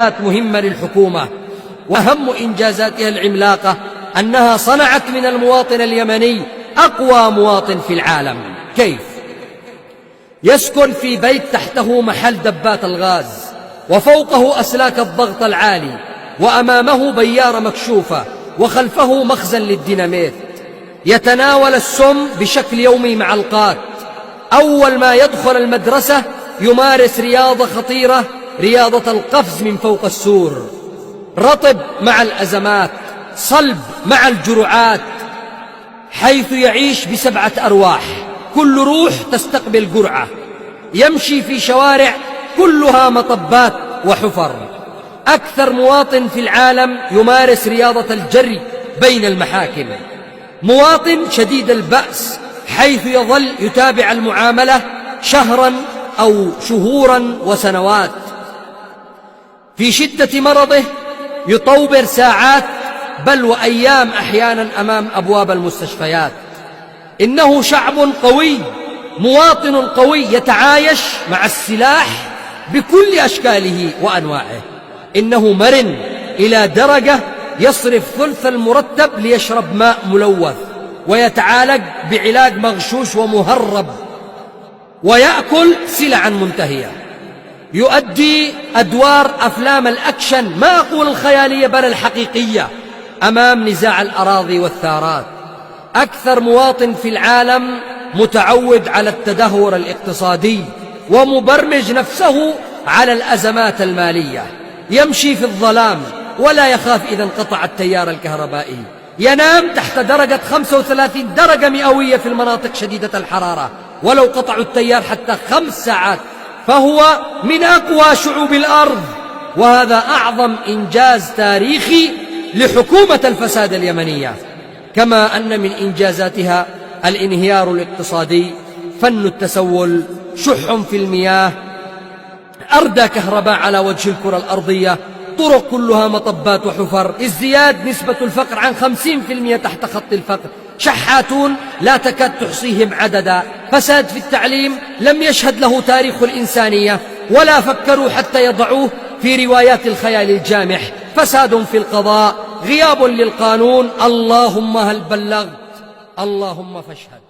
مهمة للحكومة، وأهم إنجازاتها العملاقة أنها صنعت من المواطن اليمني أقوى مواطن في العالم. كيف؟ يسكن في بيت تحته محل دبات الغاز، وفوقه أسلاك الضغط العالي، وأمامه بيارة مكشوفة، وخلفه مخزن للديناميت. يتناول السم بشكل يومي مع القات. أول ما يدخل المدرسة يمارس رياضة خطيرة، رياضة القفز من فوق السور. رطب مع الأزمات، صلب مع الجرعات، حيث يعيش ب7 أرواح، كل روح تستقبل جرعة. يمشي في شوارع كلها مطبات وحفر. أكثر مواطن في العالم يمارس رياضة الجري بين المحاكم. مواطن شديد البأس، حيث يظل يتابع المعاملة شهرا أو شهورا وسنوات. في شدة مرضه يطوبر ساعات بل وأيام أحيانا أمام أبواب المستشفيات. إنه شعب قوي، مواطن قوي يتعايش مع السلاح بكل أشكاله وأنواعه. إنه مرن إلى درجة يصرف ثلث المرتب ليشرب ماء ملوث، ويتعالج بعلاج مغشوش ومهرب، ويأكل سلعا منتهية. يؤدي أدوار أفلام الأكشن، ما أقول الخيالية بل الحقيقية، أمام نزاع الأراضي والثارات. أكثر مواطن في العالم متعود على التدهور الاقتصادي، ومبرمج نفسه على الأزمات المالية. يمشي في الظلام ولا يخاف إذا انقطع التيار الكهربائي. ينام تحت درجة 35 درجة مئوية في المناطق شديدة الحرارة، ولو قطعوا التيار حتى 5 ساعات فهو من أقوى شعوب الأرض. وهذا أعظم إنجاز تاريخي لحكومة الفساد اليمنية. كما أن من إنجازاتها الانهيار الاقتصادي، فن التسول، شح في المياه، أردى كهرباء على وجه الكرة الأرضية، طرق كلها مطبات وحفر، ازدياد نسبة الفقر عن 50% تحت خط الفقر، شحاتون لا تكاد تحصيهم عددا، فساد في التعليم لم يشهد له تاريخ الإنسانية ولا فكروا حتى يضعوه في روايات الخيال الجامح، فساد في القضاء، غياب للقانون. اللهم هل بلغت؟ اللهم فاشهد.